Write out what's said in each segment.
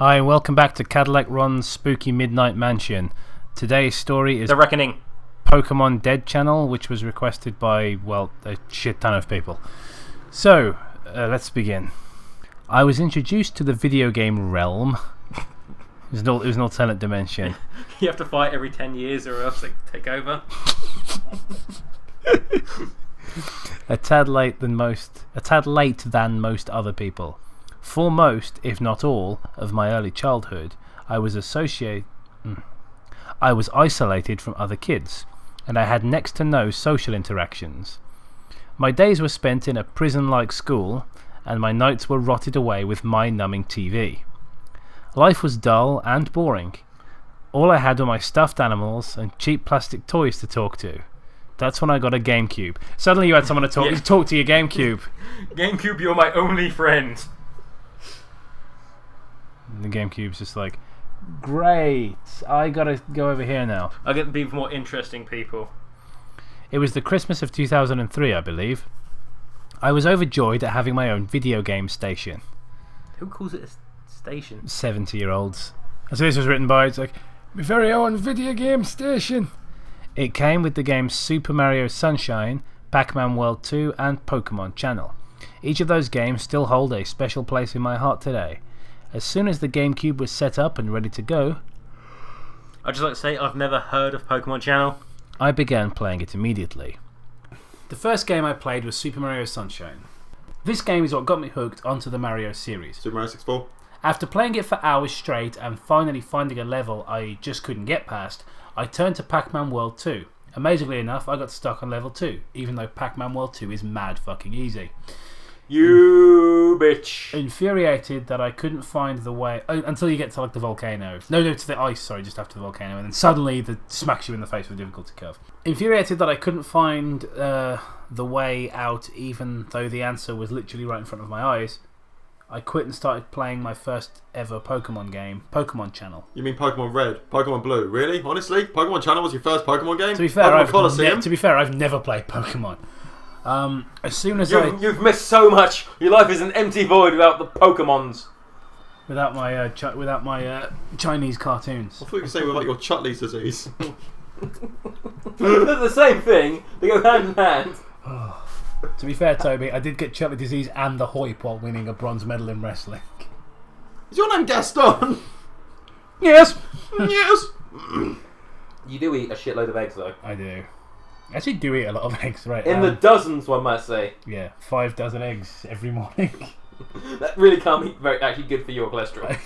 Hi, and welcome back to Cadillac Ron's Spooky Midnight Mansion. Today's story is The Reckoning. Pokemon Dead channel, which was requested by, well, a shit ton of people. So, let's begin. I was introduced to the video game realm. It was an alternate dimension. You have to fight every 10 years or else they take over. A tad late than most other people. For most, if not all, of my early childhood, I was isolated from other kids, and I had next to no social interactions. My days were spent in a prison-like school, and my nights were rotted away with mind-numbing TV. Life was dull and boring. All I had were my stuffed animals and cheap plastic toys to talk to. That's when I got a GameCube. Suddenly you had someone to talk to your GameCube. GameCube, you're my only friend. And the GameCube's just like, great, I gotta go over here now. I'll get the more interesting people. It was the Christmas of 2003, I believe. I was overjoyed at having my own video game station. Who calls it a station? 70-year-olds. And so this was written by, it's like, my very own video game station. It came with the games Super Mario Sunshine, Pac-Man World 2 and Pokemon Channel. Each of those games still hold a special place in my heart today. As soon as the GameCube was set up and ready to go, I'd just like to say I've never heard of Pokemon Channel. I began playing it immediately. The first game I played was Super Mario Sunshine. This game is what got me hooked onto the Mario series. Super Mario 64. After playing it for hours straight and finally finding a level I just couldn't get past, I turned to Pac-Man World 2. Amazingly enough, I got stuck on level 2, even though Pac-Man World 2 is mad fucking easy. You bitch. Infuriated that I couldn't find the way until you get to like the volcano. No, to the ice, sorry, just after the volcano, and then suddenly it smacks you in the face with a difficulty curve. Infuriated that I couldn't find the way out, even though the answer was literally right in front of my eyes, I quit and started playing my first ever Pokemon game, Pokemon Channel. You mean Pokemon Red? Pokemon Blue? Really? Honestly? Pokemon Channel was your first Pokemon game? To be fair, I've never played Pokemon. As soon as You've missed so much. Your life is an empty void without the Pokemons. Without my Chinese cartoons. I thought you were saying without your Chutney's disease. They're the same thing. They go hand in hand. To be fair, Toby, I did get Chutney disease and the hoip while winning a bronze medal in wrestling. Is your name Gaston? Yes. Yes. You do eat a shitload of eggs, though. I do. I actually do eat a lot of eggs, right? In the dozens, one might say. Yeah, 5 dozen eggs every morning. That really can't be actually good for your cholesterol.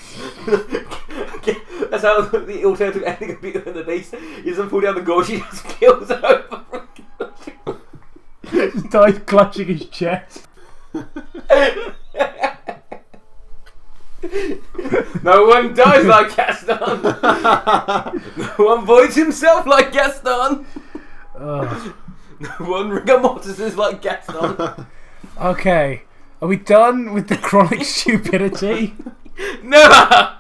That's how the alternative ending of Beauty and the Beast. He doesn't fall down the gorge, he just kills over. Just dies clutching his chest. No one dies like Gaston. No one voids himself like Gaston. No one rigor mortis is like Gaston. Okay, are we done with the chronic stupidity? Never!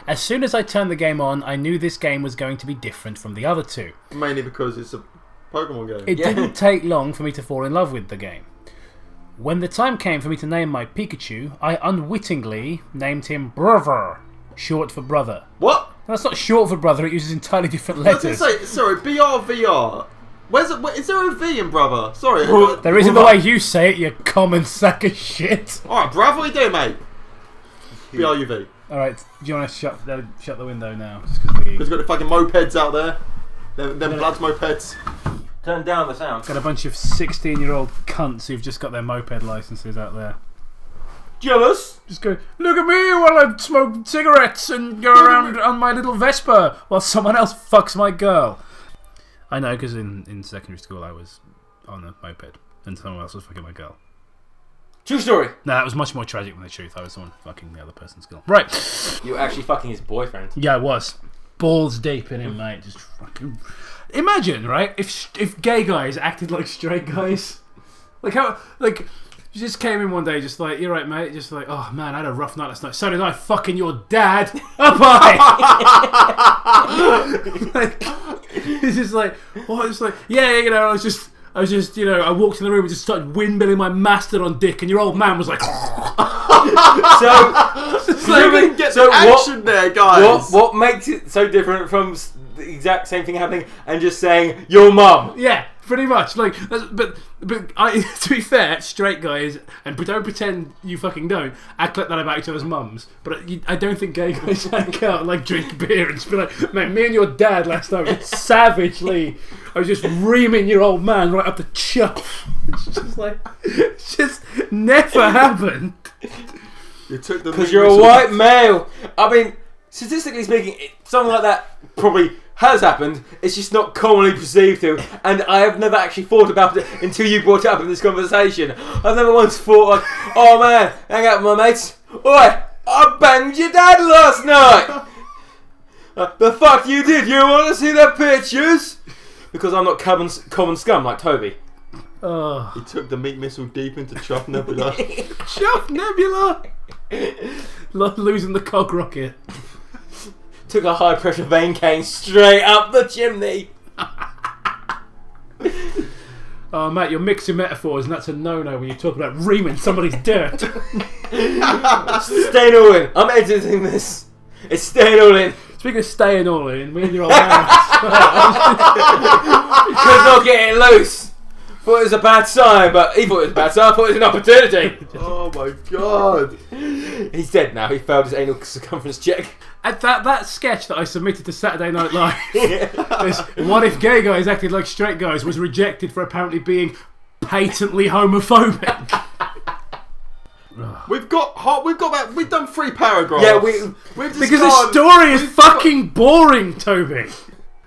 As soon as I turned the game on, I knew this game was going to be different from the other two. Mainly because it's a Pokemon game. It didn't take long for me to fall in love with the game. When the time came for me to name my Pikachu, I unwittingly named him Brother, short for brother. What? That's not short for brother, it uses entirely different letters. I was going to say, sorry, BRVR. Is there a V in brother? Sorry. There isn't the way you say it, you common sack of shit. Alright, bruv, what are you doing, mate? BRUV. Alright, do you want to shut the window now? Just because we've got the fucking mopeds out there. Them bloods mopeds. Turn down the sound. Got a bunch of 16-year-old cunts who've just got their moped licenses out there. Jealous? Just go, look at me while I smoke cigarettes and go around on my little Vespa while someone else fucks my girl. I know, because in secondary school I was on a moped and someone else was fucking my girl. True story. No, that was much more tragic than the truth. I was the one fucking the other person's girl. Right. You were actually fucking his boyfriend. Yeah, I was. Balls deep in him, mate. Just fucking... Imagine, right, if gay guys acted like straight guys. Like how... Like... You just came in one day, just like, you're right, mate. Just like, oh man, I had a rough night last night. So did I. Fucking your dad. Up high. Like, it's just like, what? It's like, yeah, you know, I was just, you know, I walked in the room and just started windmilling my mastodon dick, and your old man was like, Get the action there, guys. What makes it so different from the exact same thing happening and just saying your mum? Yeah, pretty much. Like, but to be fair, straight guys, and don't pretend you fucking don't act like that about each other's mums. But I don't think gay guys hang out and like drink beer and just be like, "Man, me and your dad last night savagely. I was just reaming your old man right up the chuff." It's just never happened. Because you're a white male. I mean, statistically speaking, something like that probably has happened. It's just not commonly perceived to. And I have never actually thought about it until you brought it up in this conversation. I've never once thought like, oh man, hang out with my mates. Oi, I banged your dad last night. The fuck you did? You want to see the pictures? Because I'm not common scum like Toby. He took the meat missile deep into Chuff Nebula. Chuff Nebula! Losing the cog rocket. Took a high pressure vein cane straight up the chimney. Oh, Matt, you're mixing metaphors, and that's a no-no when you talk about reaming somebody's dirt. Staying all in. I'm editing this. It's staying all in. Speaking of staying all in, me and your old man. Because not getting loose. Thought it was a bad sign, but he thought it was a bad sign. I thought it was an opportunity. Oh my god. He's dead now. He failed his anal circumference check. At that sketch that I submitted to Saturday Night Live, what if gay guys acted like straight guys, was rejected for apparently being patently homophobic. We've done 3 paragraphs. Yeah, we've because the story is fucking boring, Toby.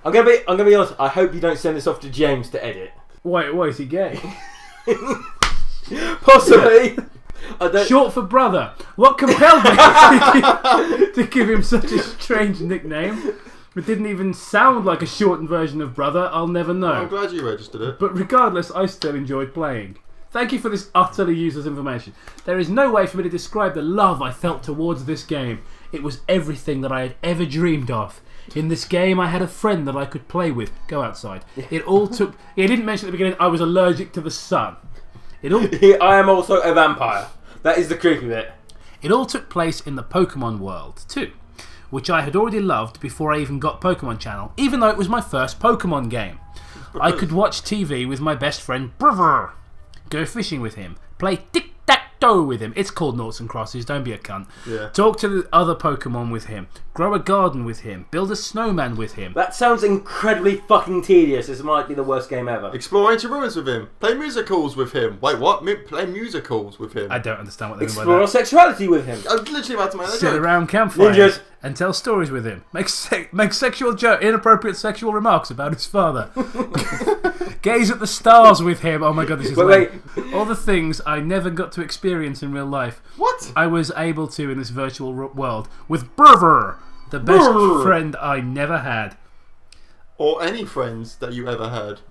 I'm gonna be honest. I hope you don't send this off to James to edit. Why is he gay? Possibly. Short for brother. What compelled me to give him such a strange nickname? It didn't even sound like a shortened version of brother. I'll never know. I'm glad you registered it. But regardless, I still enjoyed playing. Thank you for this utterly useless information. There is no way for me to describe the love I felt towards this game. It was everything that I had ever dreamed of. In this game, I had a friend that I could play with. Go outside. It all took... He didn't mention at the beginning I was allergic to the sun. I am also a vampire. That is the creepy bit. It all took place in the Pokemon world, too, which I had already loved before I even got Pokemon Channel, even though it was my first Pokemon game. I could watch TV with my best friend, Brother, go fishing with him, play tic-tac-toe with him. It's called Noughts and Crosses, don't be a cunt. Yeah. Talk to the other Pokemon with him, grow a garden with him, build a snowman with him. That sounds incredibly fucking tedious. This might be the worst game ever. Explore ancient ruins with him. Play musicals with him. Wait, what? Play musicals with him. I don't understand what they mean by Explore that. sexuality with him. I was literally about to make that Sit joke. around campfires Ninjas. and tell stories with him. Make sexual inappropriate sexual remarks about his father. Gaze at the stars with him. Oh my god, this is Wait. all the things I never got to experience in real life. What? I was able to in this virtual world with Brother, the best friend I never had. Or any friends that you ever had.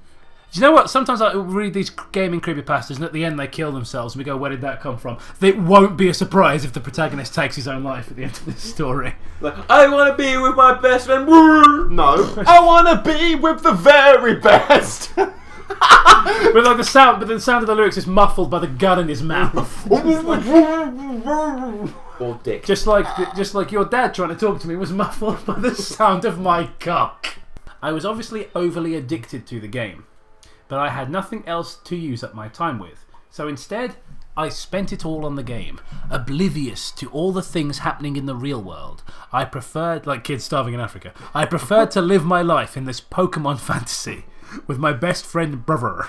Do you know what? Sometimes I read these gaming creepypastas and at the end they kill themselves and we go, where did that come from? It won't be a surprise if the protagonist takes his own life at the end of this story. Like, I want to be with my best friend. No. I want to be with the very best. But like the sound of the lyrics is muffled by the gun in his mouth. Or dick. Just like your dad trying to talk to me was muffled by the sound of my cock. I was obviously overly addicted to the game, but I had nothing else to use up my time with. So instead, I spent it all on the game, oblivious to all the things happening in the real world. I preferred, like kids starving in Africa, I preferred to live my life in this Pokemon fantasy with my best friend Brother.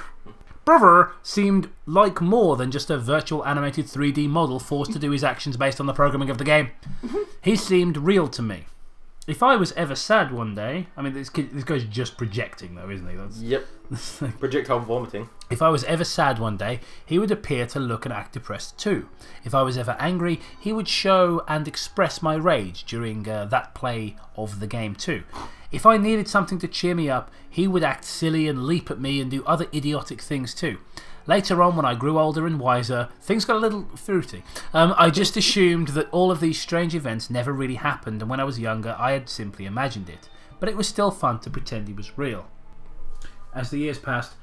Brother seemed like more than just a virtual animated 3D model forced to do his actions based on the programming of the game. He seemed real to me. If I was ever sad one day... I mean, this guy's just projecting though, isn't he? Yep. Projectile vomiting. If I was ever sad one day, he would appear to look and act depressed too. If I was ever angry, he would show and express my rage during that play of the game too. If I needed something to cheer me up, he would act silly and leap at me and do other idiotic things too. Later on, when I grew older and wiser, things got a little fruity. I just assumed that all of these strange events never really happened, and when I was younger, I had simply imagined it. But it was still fun to pretend he was real. As the years passed,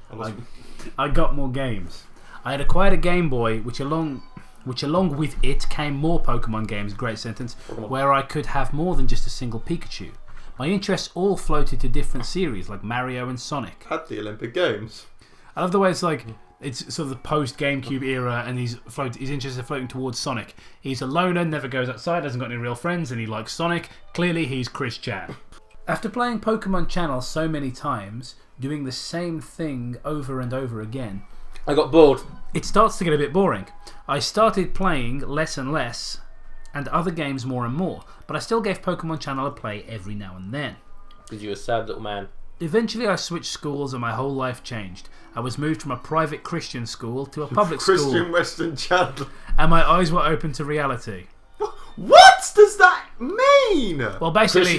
I got more games. I had acquired a Game Boy, which along which along with it came more Pokemon games, great sentence, where I could have more than just a single Pikachu. My interests all floated to different series like Mario and Sonic. Had the Olympic Games. I love the way it's like, it's sort of the post-GameCube era and his interests are floating towards Sonic. He's a loner, never goes outside, hasn't got any real friends, and he likes Sonic. Clearly he's Chris Chan. After playing Pokemon Channel so many times, doing the same thing over and over again, I got bored. It starts to get a bit boring. I started playing less and less, and other games more and more, but I still gave Pokemon Channel a play every now and then. Because you're a sad little man. Eventually I switched schools and my whole life changed. I was moved from a private Christian school to a public Christian school. Western Channel. And my eyes were open to reality. What does that mean? Well, basically,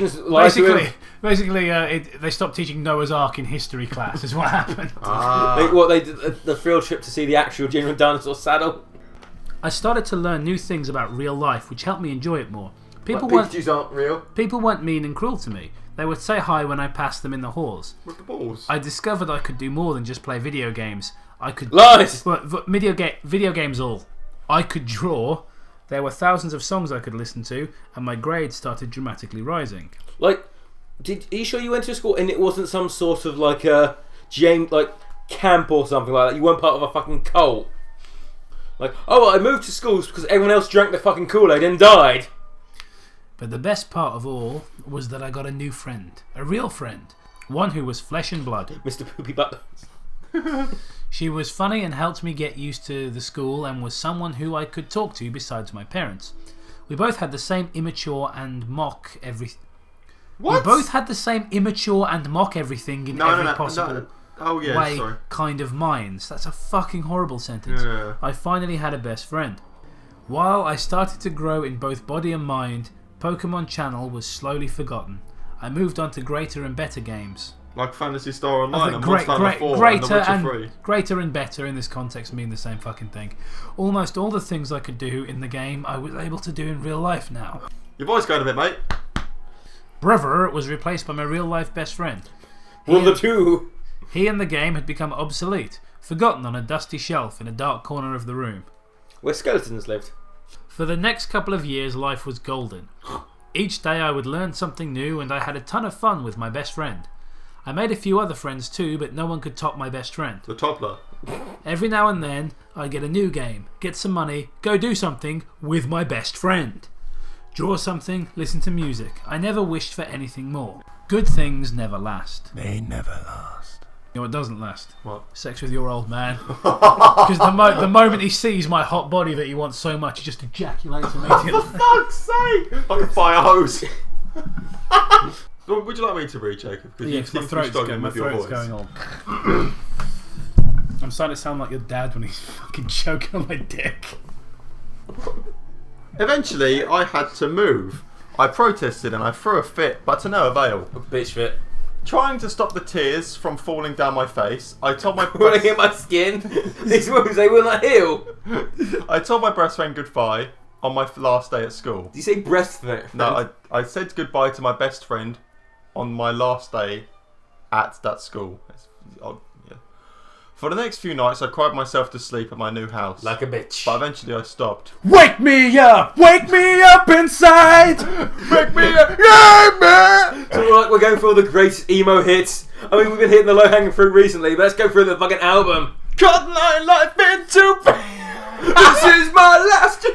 they stopped teaching Noah's Ark in history class, is what happened. They did the field trip to see the actual genuine dinosaur saddle. I started to learn new things about real life, which helped me enjoy it more. Pikachus aren't real. People weren't mean and cruel to me. They would say hi when I passed them in the halls. With the balls. I discovered I could do more than just play video games. I could lies. Video games all. I could draw. There were thousands of songs I could listen to, and my grades started dramatically rising. Like, are you sure you went to school and it wasn't some sort of like a camp or something like that? You weren't part of a fucking cult. Like, oh, well, I moved to schools because everyone else drank the fucking Kool-Aid and died. But the best part of all was that I got a new friend. A real friend. One who was flesh and blood. Mr. Poopy Buttons. She was funny and helped me get used to the school and was someone who I could talk to besides my parents. We both had the same immature and mock everything. What? We both had the same immature and mock everything in every possible way sorry. kind of minds. That's a fucking horrible sentence. Yeah. I finally had a best friend. While I started to grow in both body and mind, Pokemon Channel was slowly forgotten. I moved on to greater and better games. Like Phantasy Star Online and greater and The Witcher 3. Greater and better in this context mean the same fucking thing. Almost all the things I could do in the game I was able to do in real life now. Your voice going a bit, mate. Brother was replaced by my real life best friend. He and the game had become obsolete, forgotten on a dusty shelf in a dark corner of the room. Where skeletons lived. For the next couple of years life was golden. Each day I would learn something new and I had a ton of fun with my best friend. I made a few other friends too, but no one could top my best friend. The toppler. Every now and then, I'd get a new game, get some money, go do something with my best friend. Draw something, listen to music. I never wished for anything more. Good things never last. They never last. You know what doesn't last? What? Sex with your old man. Because the moment he sees my hot body that he wants so much, he just ejaculates immediately. For fuck's sake! Like a fire hose. What would you like me to read, Jacob? Because you seem to be struggling with your voice. Going on. I'm starting to sound like your dad when he's fucking choking on my dick. Eventually, I had to move. I protested and I threw a fit, but to no avail. A bitch fit. Trying to stop the tears from falling down my face, I told my When I hit my skin, these wounds, they will not heal. I told my best friend goodbye on my last day at school. Did you say breast friend? No, I said goodbye to my best friend on my last day at that school. Yeah. For the next few nights, I cried myself to sleep at my new house. Like a bitch. But eventually I stopped. Wake me up! Wake me up inside! Wake me up! Yeah, man! So we're going for all the greatest emo hits. I mean, we've been hitting the low-hanging fruit recently, but let's go through the fucking album. Cut my life into This is my last...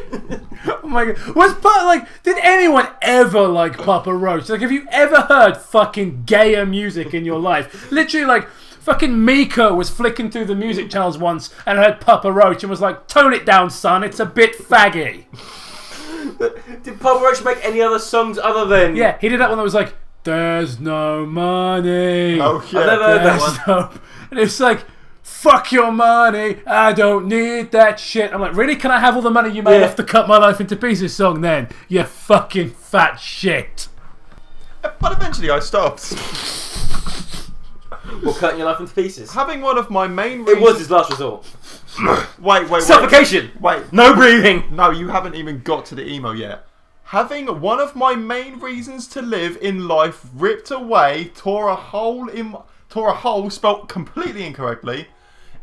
Oh my god. Did anyone ever like Papa Roach? Like, have you ever heard fucking gayer music in your life? Literally, like, fucking Mika was flicking through the music channels once and heard Papa Roach and was like, tone it down, son, it's a bit faggy. Did Papa Roach make any other songs other than... Yeah, he did that one that was like, there's no money. Oh, yeah. I've never heard that one. And it's like, fuck your money, I don't need that shit. I'm like, really? Can I have all the money you made off the Cut My Life Into Pieces song then? You fucking fat shit. But eventually I stopped. Well, cutting your life into pieces. Having one of my main reasons... It was his last resort. Wait. Suffocation! Wait. No breathing! No, you haven't even got to the emo yet. Having one of my main reasons to live in life ripped away, tore a hole spelt completely incorrectly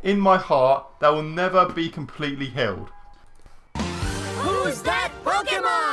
in my heart that will never be completely healed. Pokemon!